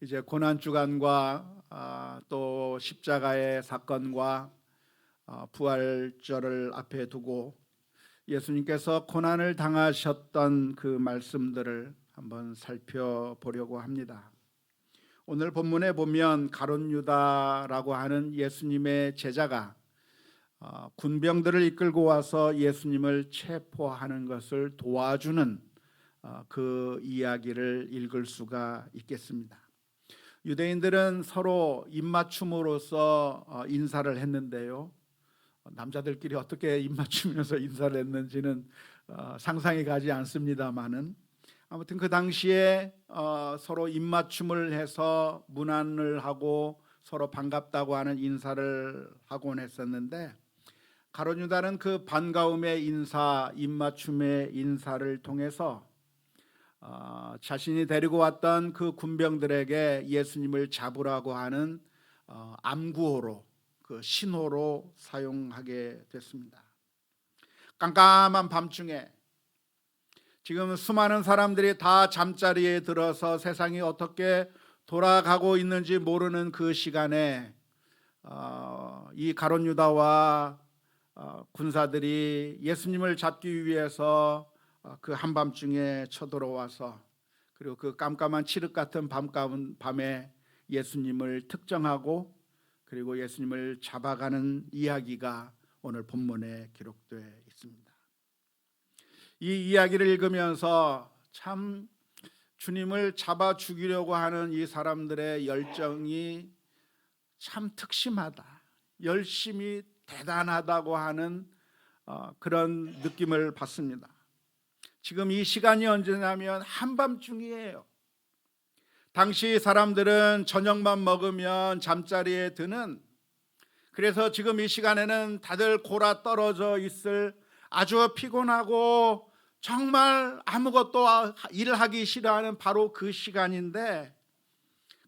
이제 고난 주간과 또 십자가의 사건과 부활절을 앞에 두고 예수님께서 고난을 당하셨던 그 말씀들을 한번 살펴보려고 합니다. 오늘 본문에 보면 가룟 유다라고 하는 예수님의 제자가 군병들을 이끌고 와서 예수님을 체포하는 것을 도와주는 그 이야기를 읽을 수가 있겠습니다. 유대인들은 서로 입맞춤으로써 인사를 했는데요, 남자들끼리 어떻게 입맞추면서 인사를 했는지는 상상이 가지 않습니다만은, 아무튼 그 당시에 서로 입맞춤을 해서 문안을 하고 서로 반갑다고 하는 인사를 하곤 했었는데, 가룟 유다는 그 반가움의 인사, 입맞춤의 인사를 통해서 자신이 데리고 왔던 그 군병들에게 예수님을 잡으라고 하는 암구호로, 그 신호로 사용하게 됐습니다. 깜깜한 밤중에 지금 수많은 사람들이 다 잠자리에 들어서 세상이 어떻게 돌아가고 있는지 모르는 그 시간에 이 가룟 유다와 군사들이 예수님을 잡기 위해서 그 한밤중에 쳐들어와서, 그리고 그 깜깜한 칠흑 같은 밤에 예수님을 특정하고 그리고 예수님을 잡아가는 이야기가 오늘 본문에 기록되어 있습니다. 이 이야기를 읽으면서 참 주님을 잡아 죽이려고 하는 이 사람들의 열정이 참 특심하다, 열심이 대단하다고 하는 그런 느낌을 받습니다. 지금 이 시간이 언제냐면 한밤중이에요. 당시 사람들은 저녁만 먹으면 잠자리에 드는, 그래서 지금 이 시간에는 다들 골아 떨어져 있을 아주 피곤하고 정말 아무것도 일하기 싫어하는 바로 그 시간인데,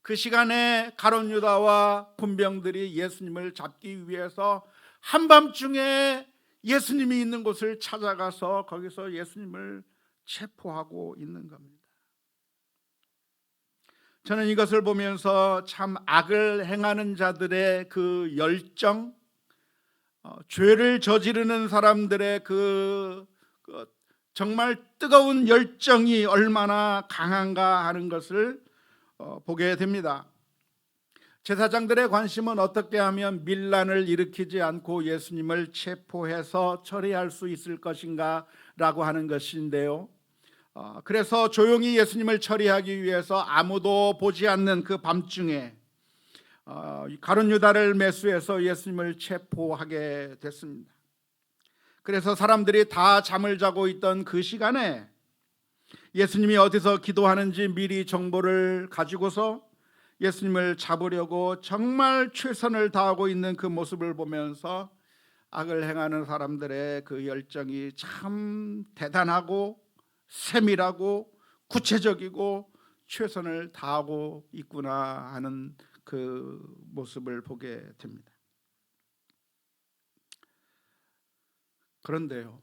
그 시간에 가룟 유다와 군병들이 예수님을 잡기 위해서 한밤중에 예수님이 있는 곳을 찾아가서 거기서 예수님을 체포하고 있는 겁니다. 저는 이것을 보면서 참 악을 행하는 자들의 그 열정, 죄를 저지르는 사람들의 그 정말 뜨거운 열정이 얼마나 강한가 하는 것을 보게 됩니다. 제사장들의 관심은 어떻게 하면 밀란을 일으키지 않고 예수님을 체포해서 처리할 수 있을 것인가 라고 하는 것인데요, 그래서 조용히 예수님을 처리하기 위해서 아무도 보지 않는 그 밤중에 가룟 유다를 매수해서 예수님을 체포하게 됐습니다. 그래서 사람들이 다 잠을 자고 있던 그 시간에 예수님이 어디서 기도하는지 미리 정보를 가지고서 예수님을 잡으려고 정말 최선을 다하고 있는 그 모습을 보면서 악을 행하는 사람들의 그 열정이 참 대단하고 세밀하고 구체적이고 최선을 다하고 있구나 하는 그 모습을 보게 됩니다. 그런데요,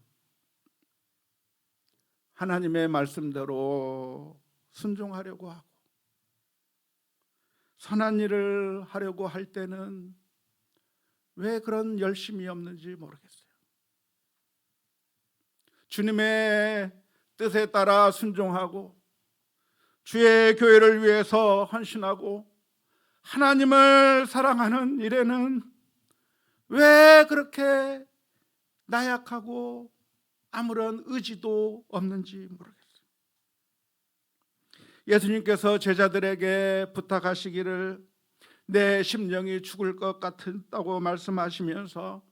하나님의 말씀대로 순종하려고 하고 선한 일을 하려고 할 때는 왜 그런 열심이 없는지 모르겠어요. 주님의 뜻에 따라 순종하고 주의 교회를 위해서 헌신하고 하나님을 사랑하는 일에는 왜 그렇게 나약하고 아무런 의지도 없는지 모르겠어요. 예수님께서 제자들에게 부탁하시기를 내 심령이 죽을 것 같다고 말씀하시면서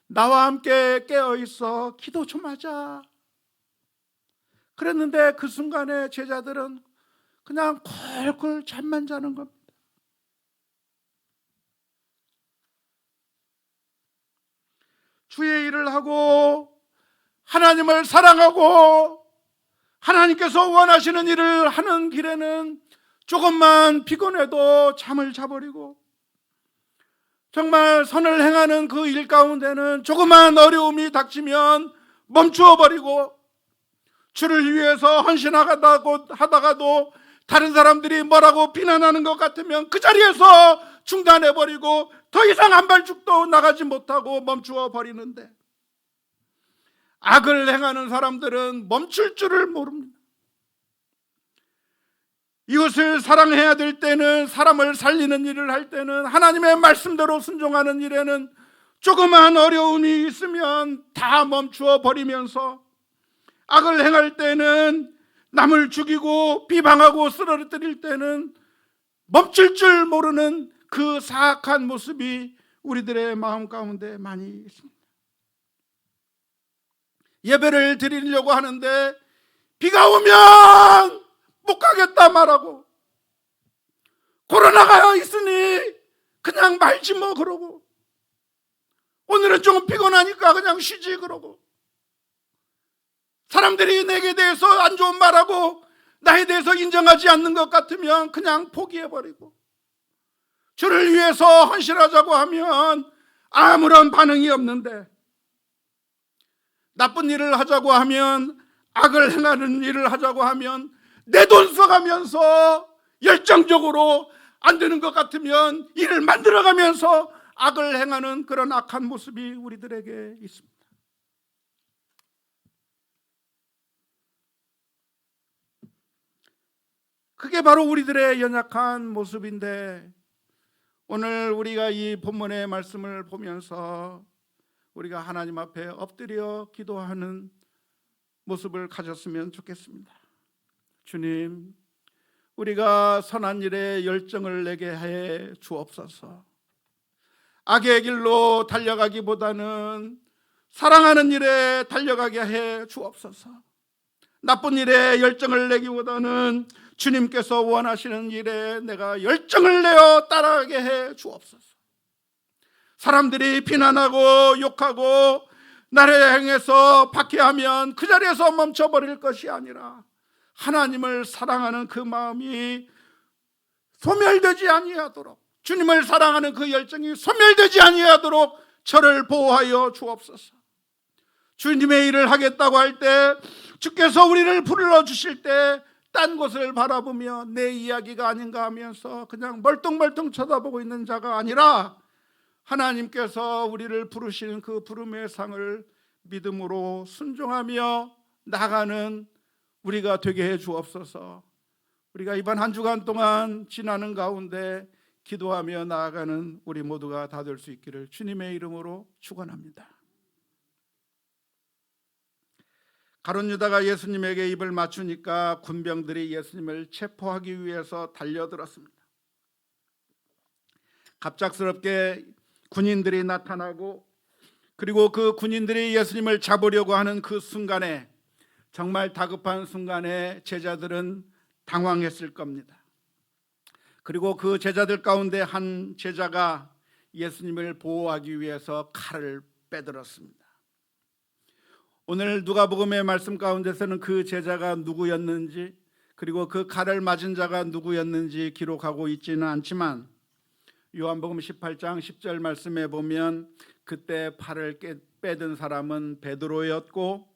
나와 함께 깨어있어 기도 좀 하자 그랬는데, 그 순간에 제자들은 그냥 콜콜 잠만 자는 겁니다. 주의 일을 하고 하나님을 사랑하고 하나님께서 원하시는 일을 하는 길에는 조금만 피곤해도 잠을 자버리고, 정말 선을 행하는 그 일 가운데는 조그만 어려움이 닥치면 멈추어 버리고, 주를 위해서 헌신하다가도 다른 사람들이 뭐라고 비난하는 것 같으면 그 자리에서 중단해버리고 더 이상 한 발짝도 나가지 못하고 멈추어 버리는데, 악을 행하는 사람들은 멈출 줄을 모릅니다. 이웃을 사랑해야 될 때는, 사람을 살리는 일을 할 때는, 하나님의 말씀대로 순종하는 일에는 조그마한 어려움이 있으면 다 멈추어 버리면서, 악을 행할 때는, 남을 죽이고 비방하고 쓰러뜨릴 때는 멈출 줄 모르는 그 사악한 모습이 우리들의 마음 가운데 많이 있습니다. 예배를 드리려고 하는데 비가 오면 못 가겠다 말하고, 코로나가 있으니 그냥 말지 뭐 그러고, 오늘은 좀 피곤하니까 그냥 쉬지 그러고, 사람들이 내게 대해서 안 좋은 말하고 나에 대해서 인정하지 않는 것 같으면 그냥 포기해버리고, 주를 위해서 헌신하자고 하면 아무런 반응이 없는데, 나쁜 일을 하자고 하면, 악을 행하는 일을 하자고 하면 내 돈 써가면서 열정적으로, 안 되는 것 같으면 일을 만들어가면서 악을 행하는 그런 악한 모습이 우리들에게 있습니다. 그게 바로 우리들의 연약한 모습인데, 오늘 우리가 이 본문의 말씀을 보면서 우리가 하나님 앞에 엎드려 기도하는 모습을 가졌으면 좋겠습니다. 주님, 우리가 선한 일에 열정을 내게 해 주옵소서. 악의 길로 달려가기보다는 사랑하는 일에 달려가게 해 주옵소서. 나쁜 일에 열정을 내기보다는 주님께서 원하시는 일에 내가 열정을 내어 따라가게 해 주옵소서. 사람들이 비난하고 욕하고 나를 향해서 박해하면 그 자리에서 멈춰버릴 것이 아니라, 하나님을 사랑하는 그 마음이 소멸되지 아니하도록, 주님을 사랑하는 그 열정이 소멸되지 아니하도록 저를 보호하여 주옵소서. 주님의 일을 하겠다고 할 때, 주께서 우리를 불러주실 때 딴 곳을 바라보며 내 이야기가 아닌가 하면서 그냥 멀뚱멀뚱 쳐다보고 있는 자가 아니라, 하나님께서 우리를 부르시는 그 부름의 상을 믿음으로 순종하며 나가는 우리가 되게 해 주옵소서. 우리가 이번 한 주간 동안 지나는 가운데 기도하며 나아가는 우리 모두가 다 될 수 있기를 주님의 이름으로 축원합니다. 가룟 유다가 예수님에게 입을 맞추니까 군병들이 예수님을 체포하기 위해서 달려들었습니다. 갑작스럽게 군인들이 나타나고, 그리고 그 군인들이 예수님을 잡으려고 하는 그 순간에, 정말 다급한 순간에 제자들은 당황했을 겁니다. 그리고 그 제자들 가운데 한 제자가 예수님을 보호하기 위해서 칼을 빼들었습니다. 오늘 누가복음의 말씀 가운데서는 그 제자가 누구였는지, 그리고 그 칼을 맞은 자가 누구였는지 기록하고 있지는 않지만, 요한복음 18장 10절 말씀에 보면 그때 팔을 빼든 사람은 베드로였고,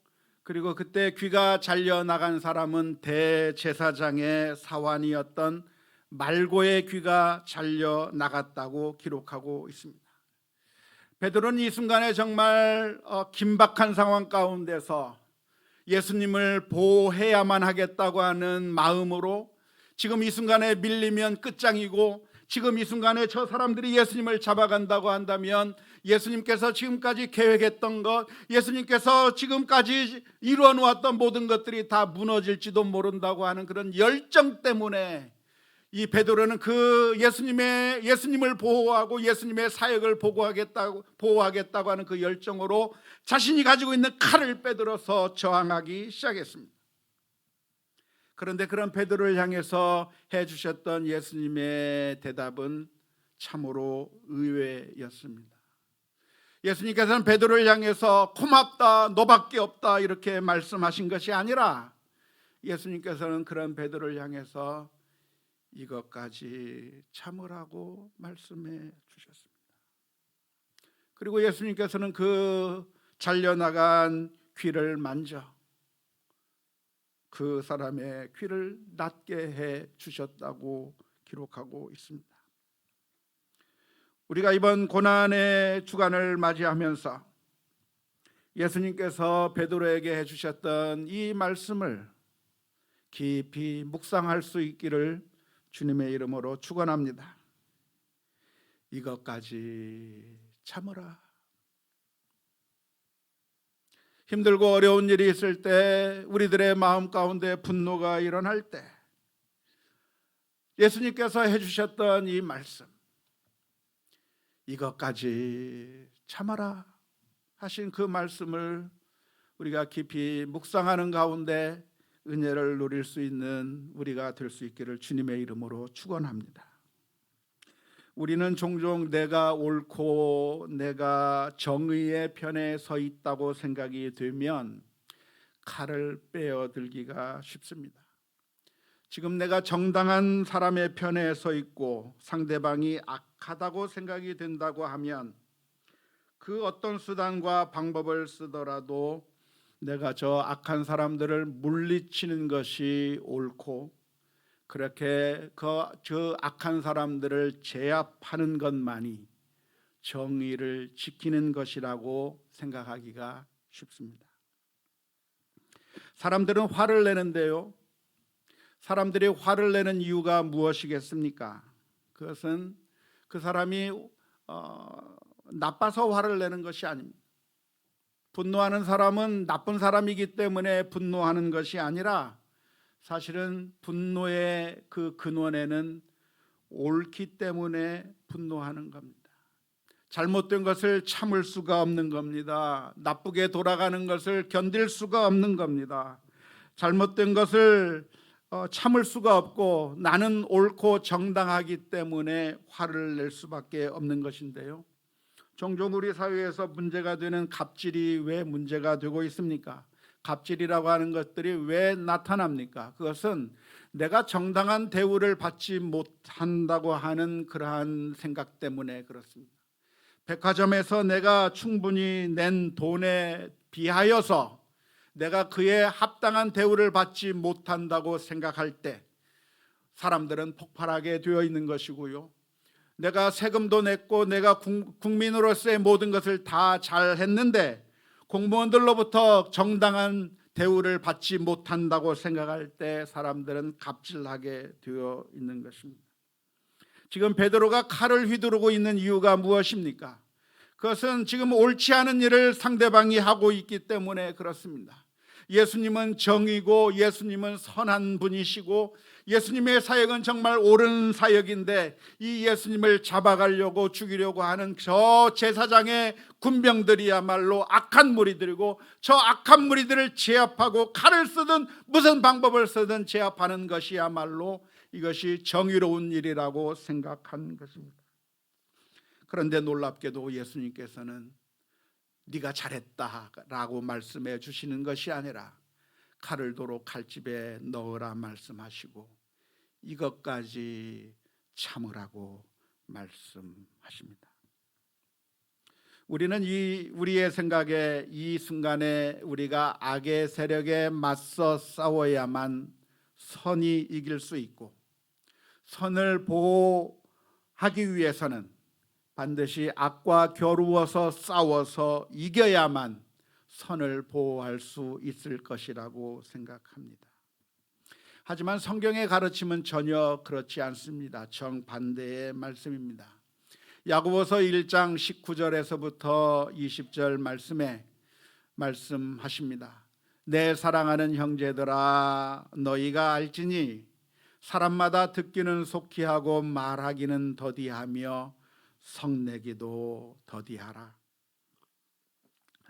그리고 그때 귀가 잘려나간 사람은 대제사장의 사환이었던 말고의 귀가 잘려나갔다고 기록하고 있습니다. 베드로는 이 순간에 정말 긴박한 상황 가운데서 예수님을 보호해야만 하겠다고 하는 마음으로, 지금 이 순간에 밀리면 끝장이고, 지금 이 순간에 저 사람들이 예수님을 잡아간다고 한다면 예수님께서 지금까지 계획했던 것, 예수님께서 지금까지 이루어 놓았던 모든 것들이 다 무너질지도 모른다고 하는 그런 열정 때문에, 이 베드로는 그 예수님을 보호하고 예수님의 사역을 보호하겠다고 하는 그 열정으로 자신이 가지고 있는 칼을 빼들어서 저항하기 시작했습니다. 그런데 그런 베드로를 향해서 해주셨던 예수님의 대답은 참으로 의외였습니다. 예수님께서는 베드로를 향해서 고맙다, 너밖에 없다 이렇게 말씀하신 것이 아니라, 예수님께서는 그런 베드로를 향해서 이것까지 참으라고 말씀해 주셨습니다. 그리고 예수님께서는 그 잘려나간 귀를 만져 그 사람의 귀를 낫게 해 주셨다고 기록하고 있습니다. 우리가 이번 고난의 주간을 맞이하면서 예수님께서 베드로에게 해주셨던 이 말씀을 깊이 묵상할 수 있기를 주님의 이름으로 축원합니다. 이것까지 참으라. 힘들고 어려운 일이 있을 때, 우리들의 마음 가운데 분노가 일어날 때 예수님께서 해주셨던 이 말씀, 이것까지 참아라 하신 그 말씀을 우리가 깊이 묵상하는 가운데 은혜를 누릴 수 있는 우리가 될 수 있기를 주님의 이름으로 축원합니다. 우리는 종종 내가 옳고 내가 정의의 편에 서 있다고 생각이 되면 칼을 빼어들기가 쉽습니다. 지금 내가 정당한 사람의 편에 서 있고 상대방이 악하다고 생각이 된다고 하면 그 어떤 수단과 방법을 쓰더라도 내가 저 악한 사람들을 물리치는 것이 옳고, 그렇게 저 악한 사람들을 제압하는 것만이 정의를 지키는 것이라고 생각하기가 쉽습니다. 사람들은 화를 내는데요, 사람들이 화를 내는 이유가 무엇이겠습니까? 그것은 그 사람이 나빠서 화를 내는 것이 아닙니다. 분노하는 사람은 나쁜 사람이기 때문에 분노하는 것이 아니라 사실은 분노의 그 근원에는 옳기 때문에 분노하는 겁니다. 잘못된 것을 참을 수가 없는 겁니다. 나쁘게 돌아가는 것을 견딜 수가 없는 겁니다. 잘못된 것을 참을 수가 없고 나는 옳고 정당하기 때문에 화를 낼 수밖에 없는 것인데요, 종종 우리 사회에서 문제가 되는 갑질이 왜 문제가 되고 있습니까? 갑질이라고 하는 것들이 왜 나타납니까? 그것은 내가 정당한 대우를 받지 못한다고 하는 그러한 생각 때문에 그렇습니다. 백화점에서 내가 충분히 낸 돈에 비하여서 내가 그에 합당한 대우를 받지 못한다고 생각할 때 사람들은 폭발하게 되어 있는 것이고요, 내가 세금도 냈고 내가 국민으로서의 모든 것을 다 잘했는데 공무원들로부터 정당한 대우를 받지 못한다고 생각할 때 사람들은 갑질하게 되어 있는 것입니다. 지금 베드로가 칼을 휘두르고 있는 이유가 무엇입니까? 그것은 지금 옳지 않은 일을 상대방이 하고 있기 때문에 그렇습니다. 예수님은 정의고 예수님은 선한 분이시고 예수님의 사역은 정말 옳은 사역인데 이 예수님을 잡아가려고 죽이려고 하는 저 제사장의 군병들이야말로 악한 무리들이고, 저 악한 무리들을 제압하고 칼을 쓰든 무슨 방법을 쓰든 제압하는 것이야말로 이것이 정의로운 일이라고 생각한 것입니다. 그런데 놀랍게도 예수님께서는 네가 잘했다라고 말씀해 주시는 것이 아니라 칼을 도로 칼집에 넣으라 말씀하시고 이것까지 참으라고 말씀하십니다. 우리는 우리의 생각에 이 순간에 우리가 악의 세력에 맞서 싸워야만 선이 이길 수 있고, 선을 보호하기 위해서는 반드시 악과 겨루어서 싸워서 이겨야만 선을 보호할 수 있을 것이라고 생각합니다. 하지만 성경의 가르침은 전혀 그렇지 않습니다. 정반대의 말씀입니다. 야고보서 1장 19절에서부터 20절 말씀에 말씀하십니다. 내 사랑하는 형제들아, 너희가 알지니 사람마다 듣기는 속히 하고 말하기는 더디하며 성내기도 더디하라.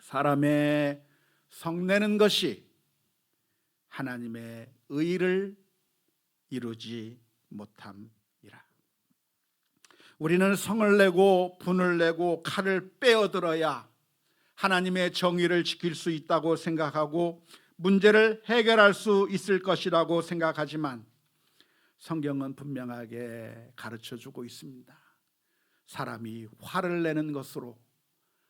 사람의 성내는 것이 하나님의 의를 이루지 못함이라. 우리는 성을 내고 분을 내고 칼을 빼어들어야 하나님의 정의를 지킬 수 있다고 생각하고 문제를 해결할 수 있을 것이라고 생각하지만 성경은 분명하게 가르쳐주고 있습니다. 사람이 화를 내는 것으로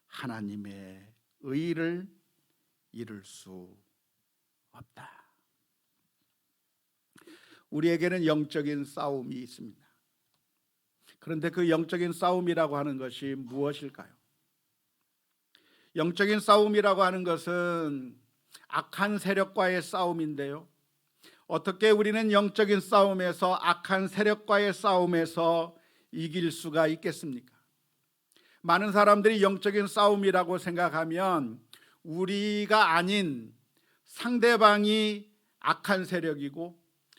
하나님의 의를 이룰 수 없다. 우리에게는 영적인 싸움이 있습니다. 그런데 그 영적인 싸움이라고 하는 것이 무엇일까요? 영적인 싸움이라고 하는 것은 악한 세력과의 싸움인데요, 어떻게 우리는 영적인 싸움에서, 악한 세력과의 싸움에서 이길 수가 있겠습니까? 많은 사람들이 영적인 싸움이라고 생각하면 우리가 아닌 상대방이 악한 세력이고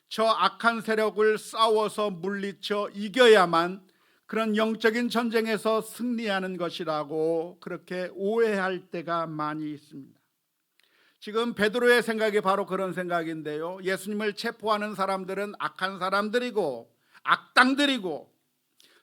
저 악한 세력을 싸워서 물리쳐 이겨야만 그런 영적인 전쟁에서 승리하는 것이라고 그렇게 오해할 때가 많이 있습니다. 지금 베드로의 생각이 바로 그런 생각인데요, 예수님을 체포하는 사람들은 악한 사람들이고 악당들이고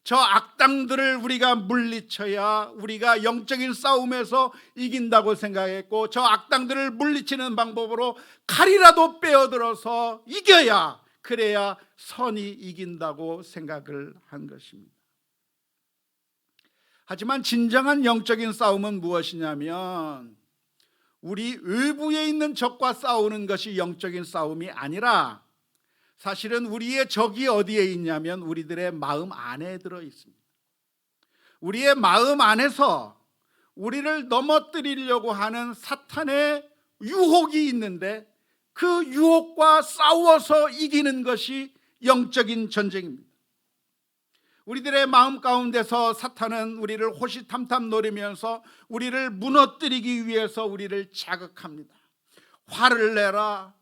저 악당들을 우리가 물리쳐야 우리가 영적인 싸움에서 이긴다고 생각했고, 저 악당들을 물리치는 방법으로 칼이라도 빼어들어서 이겨야, 그래야 선이 이긴다고 생각을 한 것입니다. 하지만 진정한 영적인 싸움은 무엇이냐면 우리 외부에 있는 적과 싸우는 것이 영적인 싸움이 아니라, 사실은 우리의 적이 어디에 있냐면 우리들의 마음 안에 들어 있습니다. 우리의 마음 안에서 우리를 넘어뜨리려고 하는 사탄의 유혹이 있는데 그 유혹과 싸워서 이기는 것이 영적인 전쟁입니다. 우리들의 마음 가운데서 사탄은 우리를 호시탐탐 노리면서 우리를 무너뜨리기 위해서 우리를 자극합니다. 화를 내라,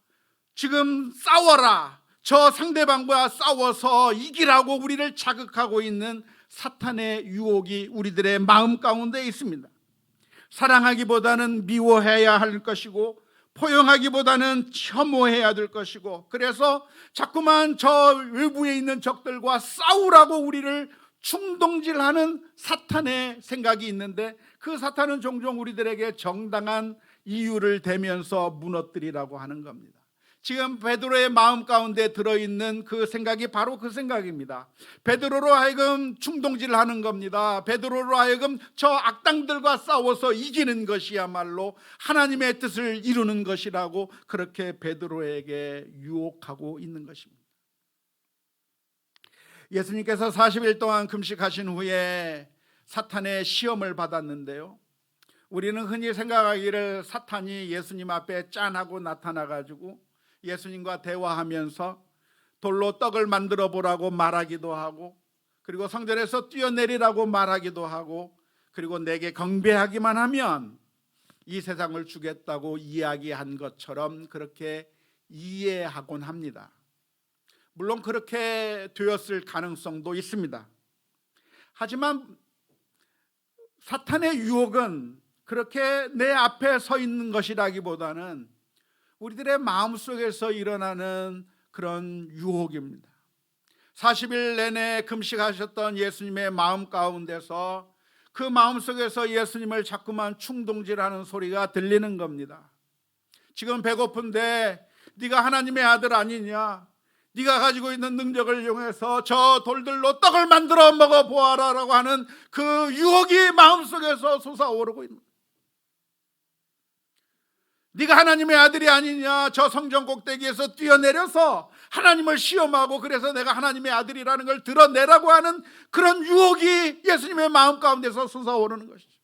지금 싸워라, 저 상대방과 싸워서 이기라고 우리를 자극하고 있는 사탄의 유혹이 우리들의 마음 가운데 있습니다. 사랑하기보다는 미워해야 할 것이고 포용하기보다는 혐오해야 될 것이고, 그래서 자꾸만 저 외부에 있는 적들과 싸우라고 우리를 충동질하는 사탄의 생각이 있는데, 그 사탄은 종종 우리들에게 정당한 이유를 대면서 무너뜨리라고 하는 겁니다. 지금 베드로의 마음 가운데 들어있는 그 생각이 바로 그 생각입니다. 베드로로 하여금 충동질을 하는 겁니다. 베드로로 하여금 저 악당들과 싸워서 이기는 것이야말로 하나님의 뜻을 이루는 것이라고 그렇게 베드로에게 유혹하고 있는 것입니다. 예수님께서 40일 동안 금식하신 후에 사탄의 시험을 받았는데요, 우리는 흔히 생각하기를 사탄이 예수님 앞에 짠하고 나타나가지고 예수님과 대화하면서 돌로 떡을 만들어 보라고 말하기도 하고, 그리고 성전에서 뛰어내리라고 말하기도 하고, 그리고 내게 경배하기만 하면 이 세상을 주겠다고 이야기한 것처럼 그렇게 이해하곤 합니다. 물론 그렇게 되었을 가능성도 있습니다. 하지만 사탄의 유혹은 그렇게 내 앞에 서 있는 것이라기보다는 우리들의 마음속에서 일어나는 그런 유혹입니다. 40일 내내 금식하셨던 예수님의 마음 가운데서 그 마음속에서 예수님을 자꾸만 충동질하는 소리가 들리는 겁니다. 지금 배고픈데 네가 하나님의 아들 아니냐, 네가 가지고 있는 능력을 이용해서 저 돌들로 떡을 만들어 먹어보아라 라고 하는 그 유혹이 마음속에서 솟아오르고 있는, 네가 하나님의 아들이 아니냐, 저 성전 꼭대기에서 뛰어내려서 하나님을 시험하고 그래서 내가 하나님의 아들이라는 걸 드러내라고 하는 그런 유혹이 예수님의 마음 가운데서 솟아오르는 것이죠.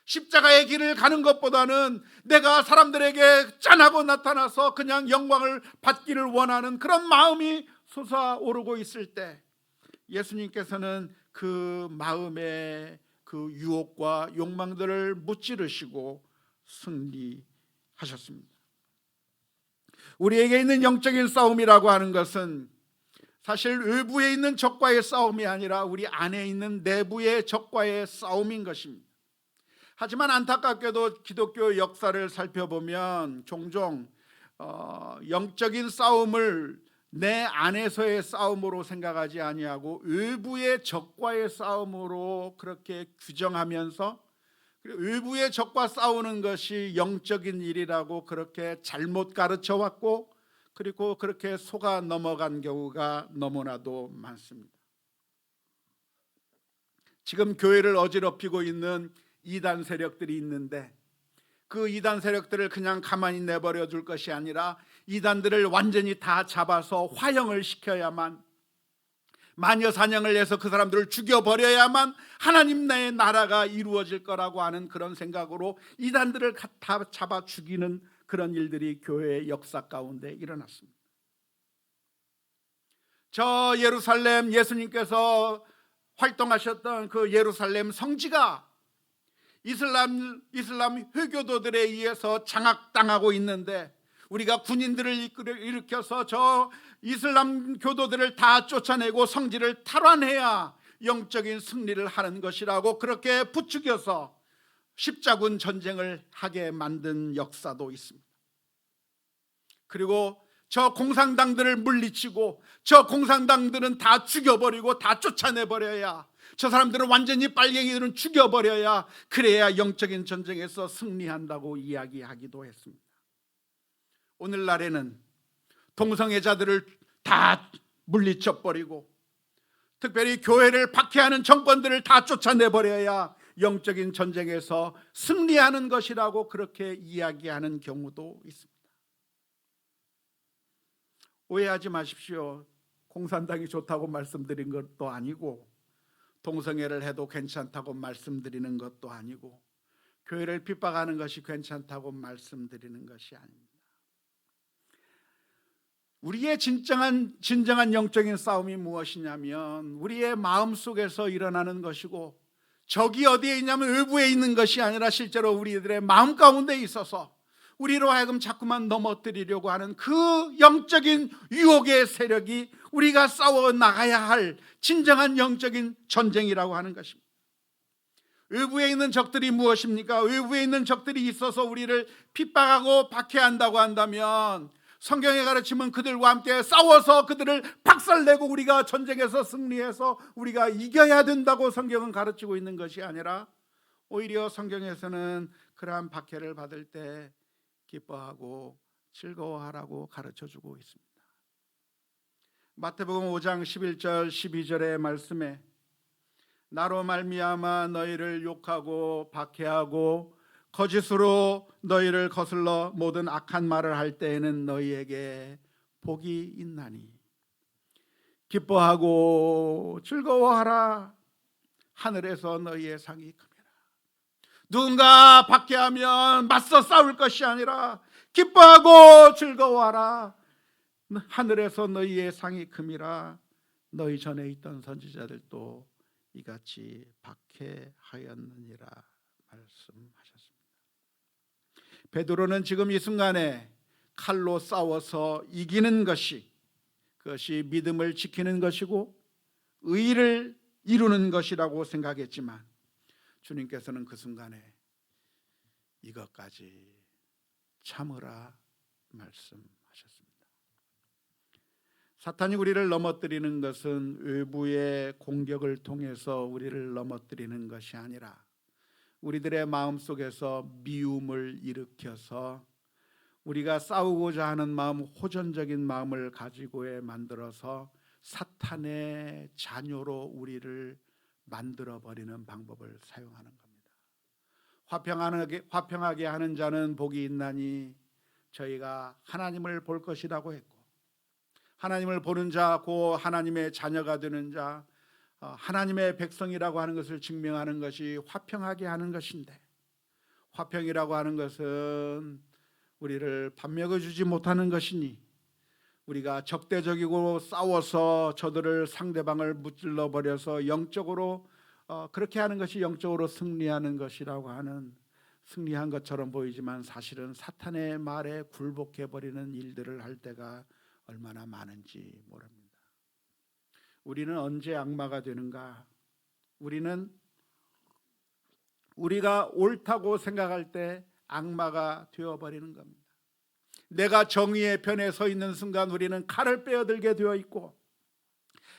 십자가의 길을 가는 것보다는 내가 사람들에게 짠하고 나타나서 그냥 영광을 받기를 원하는 그런 마음이 솟아오르고 있을 때 예수님께서는 그 마음의 그 유혹과 욕망들을 무찌르시고 승리하셨습니다. 우리에게 있는 영적인 싸움이라고 하는 것은 사실 외부에 있는 적과의 싸움이 아니라 우리 안에 있는 내부의 적과의 싸움인 것입니다. 하지만 안타깝게도 기독교 역사를 살펴보면 종종 영적인 싸움을 내 안에서의 싸움으로 생각하지 아니하고 외부의 적과의 싸움으로 그렇게 규정하면서 외부의 적과 싸우는 것이 영적인 일이라고 그렇게 잘못 가르쳐 왔고, 그리고 그렇게 속아 넘어간 경우가 너무나도 많습니다. 지금 교회를 어지럽히고 있는 이단 세력들이 있는데 그 이단 세력들을 그냥 가만히 내버려 둘 것이 아니라 이단들을 완전히 다 잡아서 화형을 시켜야만, 마녀 사냥을 해서 그 사람들을 죽여버려야만 하나님 나라가 이루어질 거라고 하는 그런 생각으로 이단들을 다 잡아 죽이는 그런 일들이 교회의 역사 가운데 일어났습니다. 저 예루살렘, 예수님께서 활동하셨던 그 예루살렘 성지가 이슬람 회교도들에 의해서 장악당하고 있는데, 우리가 군인들을 일으켜서 저 이슬람 교도들을 다 쫓아내고 성지를 탈환해야 영적인 승리를 하는 것이라고 그렇게 부추겨서 십자군 전쟁을 하게 만든 역사도 있습니다. 그리고 저 공산당들을 물리치고 저 공산당들은 다 죽여버리고 다 쫓아내버려야, 저 사람들은 완전히 빨갱이들은 죽여버려야, 그래야 영적인 전쟁에서 승리한다고 이야기하기도 했습니다. 오늘날에는 동성애자들을 다 물리쳐버리고 특별히 교회를 박해하는 정권들을 다 쫓아내버려야 영적인 전쟁에서 승리하는 것이라고 그렇게 이야기하는 경우도 있습니다. 오해하지 마십시오. 공산당이 좋다고 말씀드린 것도 아니고, 동성애를 해도 괜찮다고 말씀드리는 것도 아니고, 교회를 핍박하는 것이 괜찮다고 말씀드리는 것이 아닙니다. 우리의 진정한 영적인 싸움이 무엇이냐면 우리의 마음속에서 일어나는 것이고, 적이 어디에 있냐면 외부에 있는 것이 아니라 실제로 우리들의 마음 가운데 있어서 우리로 하여금 자꾸만 넘어뜨리려고 하는 그 영적인 유혹의 세력이 우리가 싸워 나가야 할 진정한 영적인 전쟁이라고 하는 것입니다. 외부에 있는 적들이 무엇입니까? 외부에 있는 적들이 있어서 우리를 핍박하고 박해한다고 한다면 성경의 가르침은 그들과 함께 싸워서 그들을 박살내고 우리가 전쟁에서 승리해서 우리가 이겨야 된다고 성경은 가르치고 있는 것이 아니라, 오히려 성경에서는 그러한 박해를 받을 때 기뻐하고 즐거워하라고 가르쳐주고 있습니다. 마태복음 5장 11절 12절의 말씀에 나로 말미암아 너희를 욕하고 박해하고 거짓으로 너희를 거슬러 모든 악한 말을 할 때에는 너희에게 복이 있나니 기뻐하고 즐거워하라. 하늘에서 너희의 상이 큽니다. 누군가 박해하면 맞서 싸울 것이 아니라 기뻐하고 즐거워하라. 하늘에서 너희의 상이 큼이라. 너희 전에 있던 선지자들도 이같이 박해하였느니라 말씀하셨습니다. 베드로는 지금 이 순간에 칼로 싸워서 이기는 것이, 그것이 믿음을 지키는 것이고 의를 이루는 것이라고 생각했지만, 주님께서는 그 순간에 이것까지 참으라 말씀하셨습니다. 사탄이 우리를 넘어뜨리는 것은 외부의 공격을 통해서 우리를 넘어뜨리는 것이 아니라 우리들의 마음속에서 미움을 일으켜서 우리가 싸우고자 하는 마음, 호전적인 마음을 가지고 만들어서 사탄의 자녀로 우리를 만들어버리는 방법을 사용하는 겁니다. 화평하게 하는 자는 복이 있나니 저희가 하나님을 볼 것이라고 했고, 하나님을 보는 자, 고 하나님의 자녀가 되는 자, 하나님의 백성이라고 하는 것을 증명하는 것이 화평하게 하는 것인데, 화평이라고 하는 것은 우리를 밥 먹여주지 못하는 것이니 우리가 적대적이고 싸워서 저들을, 상대방을 무찔러 버려서 영적으로 그렇게 하는 것이 영적으로 승리하는 것이라고 하는, 승리한 것처럼 보이지만 사실은 사탄의 말에 굴복해 버리는 일들을 할 때가 얼마나 많은지 모릅니다. 우리는 언제 악마가 되는가? 우리는 우리가 옳다고 생각할 때 악마가 되어버리는 겁니다. 내가 정의의 편에 서 있는 순간 우리는 칼을 빼어들게 되어 있고,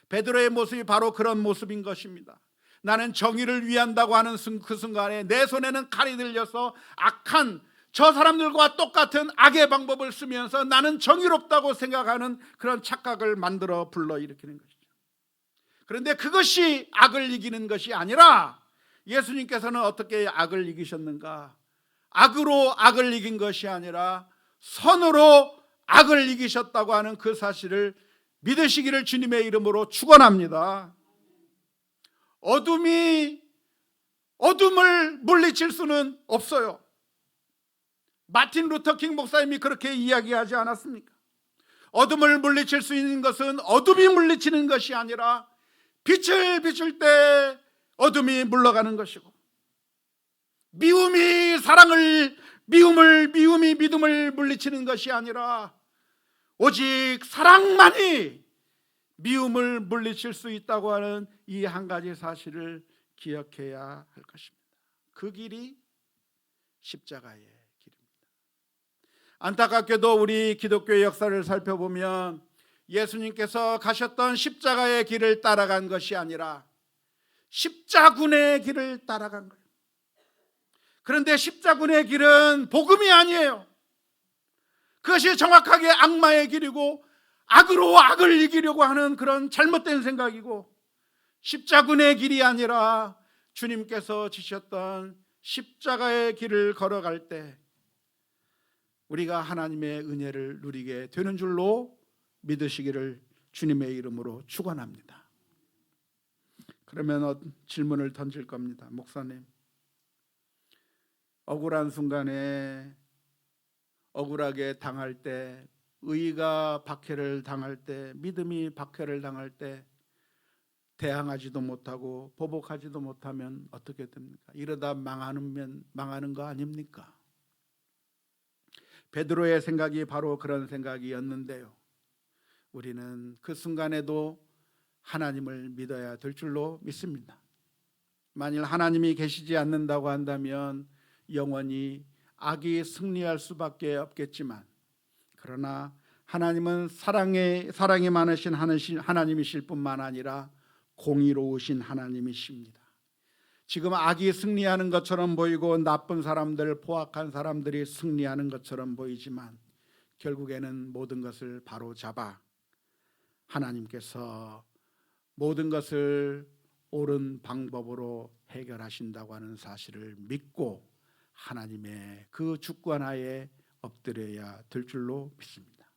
베드로의 모습이 바로 그런 모습인 것입니다. 나는 정의를 위한다고 하는 그 순간에 내 손에는 칼이 들려서 악한 저 사람들과 똑같은 악의 방법을 쓰면서 나는 정의롭다고 생각하는 그런 착각을 만들어 불러일으키는 것이죠. 그런데 그것이 악을 이기는 것이 아니라, 예수님께서는 어떻게 악을 이기셨는가? 악으로 악을 이긴 것이 아니라 선으로 악을 이기셨다고 하는 그 사실을 믿으시기를 주님의 이름으로 축원합니다. 어둠을 물리칠 수는 없어요. 마틴 루터 킹 목사님이 그렇게 이야기하지 않았습니까? 어둠을 물리칠 수 있는 것은 어둠이 물리치는 것이 아니라 빛을 비출 때 어둠이 물러가는 것이고, 미움이 믿음을 물리치는 것이 아니라 오직 사랑만이 미움을 물리칠 수 있다고 하는 이 한 가지 사실을 기억해야 할 것입니다. 그 길이 십자가의 길입니다. 안타깝게도 우리 기독교의 역사를 살펴보면 예수님께서 가셨던 십자가의 길을 따라간 것이 아니라 십자군의 길을 따라간 거예요. 그런데 십자군의 길은 복음이 아니에요. 그것이 정확하게 악마의 길이고 악으로 악을 이기려고 하는 그런 잘못된 생각이고, 십자군의 길이 아니라 주님께서 지셨던 십자가의 길을 걸어갈 때 우리가 하나님의 은혜를 누리게 되는 줄로 믿으시기를 주님의 이름으로 축원합니다. 그러면 질문을 던질 겁니다. 목사님, 억울한 순간에 억울하게 당할 때, 의가 박해를 당할 때, 믿음이 박해를 당할 때 대항하지도 못하고 보복하지도 못하면 어떻게 됩니까? 이러다 망하는 거 아닙니까? 베드로의 생각이 바로 그런 생각이었는데요, 우리는 그 순간에도 하나님을 믿어야 될 줄로 믿습니다. 만일 하나님이 계시지 않는다고 한다면 영원히 악이 승리할 수밖에 없겠지만, 그러나 하나님은 사랑이 많으신 하나님이실 뿐만 아니라 공의로우신 하나님이십니다. 지금 악이 승리하는 것처럼 보이고 나쁜 사람들, 포악한 사람들이 승리하는 것처럼 보이지만 결국에는 모든 것을 바로잡아 하나님께서 모든 것을 옳은 방법으로 해결하신다고 하는 사실을 믿고 하나님의 그 주권하에 엎드려야 될 줄로 믿습니다.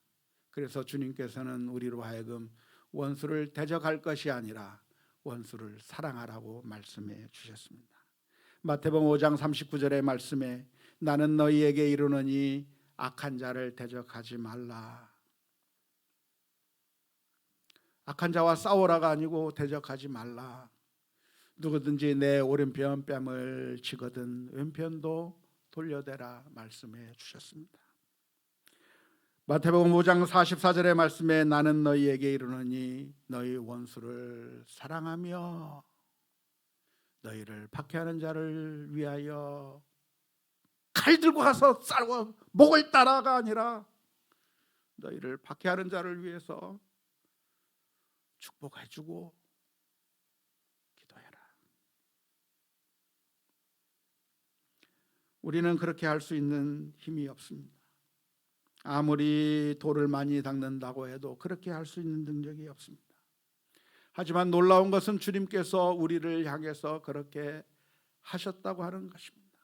그래서 주님께서는 우리로 하여금 원수를 대적할 것이 아니라 원수를 사랑하라고 말씀해 주셨습니다. 마태복음 5장 39절의 말씀에 나는 너희에게 이르노니 악한 자를 대적하지 말라. 악한 자와 싸우라가 아니고 대적하지 말라. 누구든지 내 오른편 뺨을 치거든 왼편도 돌려대라 말씀해 주셨습니다. 마태복음 5장 44절의 말씀에 나는 너희에게 이르노니 너희 원수를 사랑하며 너희를 박해하는 자를 위하여 칼 들고 가서 싸워 목을 따라가 아니라 너희를 박해하는 자를 위해서 축복해주고 기도해라. 우리는 그렇게 할 수 있는 힘이 없습니다. 아무리 돌을 많이 닦는다고 해도 그렇게 할 수 있는 능력이 없습니다. 하지만 놀라운 것은 주님께서 우리를 향해서 그렇게 하셨다고 하는 것입니다.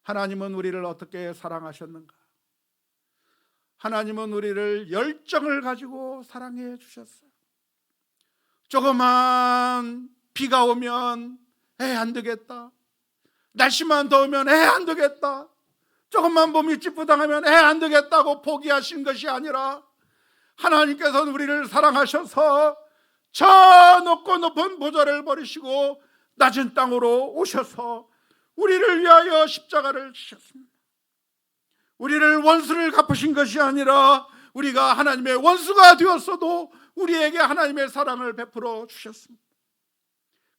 하나님은 우리를 어떻게 사랑하셨는가? 하나님은 우리를 열정을 가지고 사랑해 주셨어요. 조그만 비가 오면 안 되겠다. 날씨만 더우면 안 되겠다. 조금만 봄이 찌뿌당하면 안 되겠다고 포기하신 것이 아니라 하나님께서는 우리를 사랑하셔서 저 높고 높은 보좌를 버리시고 낮은 땅으로 오셔서 우리를 위하여 십자가를 지셨습니다. 우리를 원수를 갚으신 것이 아니라 우리가 하나님의 원수가 되었어도 우리에게 하나님의 사랑을 베풀어 주셨습니다.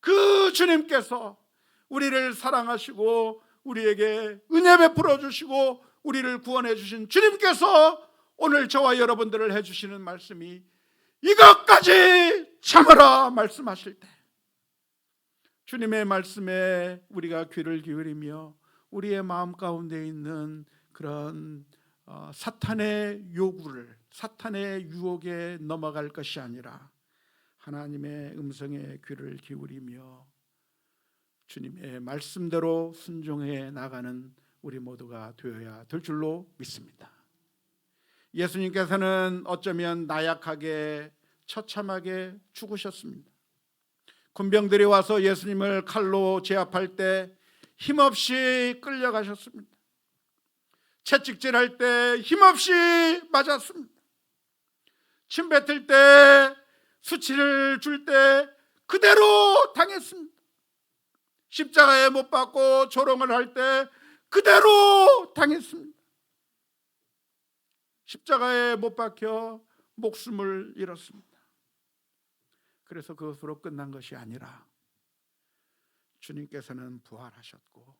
그 주님께서 우리를 사랑하시고 우리에게 은혜 베풀어 주시고 우리를 구원해 주신 주님께서 오늘 저와 여러분들을 해주시는 말씀이 이것까지 참으라 말씀하실 때 주님의 말씀에 우리가 귀를 기울이며 우리의 마음 가운데 있는 그런 사탄의 요구를, 사탄의 유혹에 넘어갈 것이 아니라 하나님의 음성에 귀를 기울이며 주님의 말씀대로 순종해 나가는 우리 모두가 되어야 될 줄로 믿습니다. 예수님께서는 어쩌면 나약하게 처참하게 죽으셨습니다. 군병들이 와서 예수님을 칼로 제압할 때 힘없이 끌려가셨습니다. 채찍질할 때 힘없이 맞았습니다. 침 뱉을 때, 수치를 줄 때 그대로 당했습니다. 십자가에 못 박고 조롱을 할 때 그대로 당했습니다. 십자가에 못 박혀 목숨을 잃었습니다. 그래서 그것으로 끝난 것이 아니라 주님께서는 부활하셨고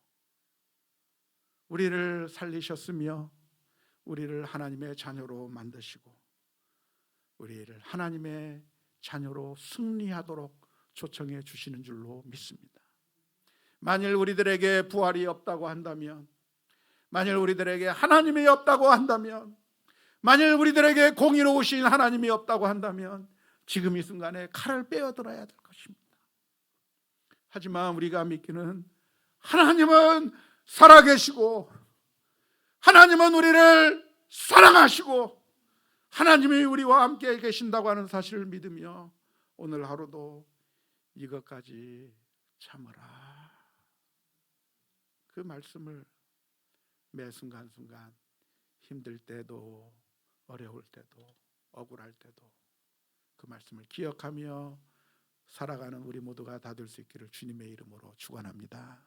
우리를 살리셨으며 우리를 하나님의 자녀로 만드시고 우리를 하나님의 자녀로 승리하도록 초청해 주시는 줄로 믿습니다. 만일 우리들에게 부활이 없다고 한다면, 만일 우리들에게 하나님이 없다고 한다면, 만일 우리들에게 공의로우신 하나님이 없다고 한다면 지금 이 순간에 칼을 빼어들어야 될 것입니다. 하지만 우리가 믿기는 하나님은 살아계시고 하나님은 우리를 사랑하시고 하나님이 우리와 함께 계신다고 하는 사실을 믿으며 오늘 하루도 이것까지 참으라, 그 말씀을 매 순간순간 힘들 때도 어려울 때도 억울할 때도 그 말씀을 기억하며 살아가는 우리 모두가 다 될 수 있기를 주님의 이름으로 축원합니다.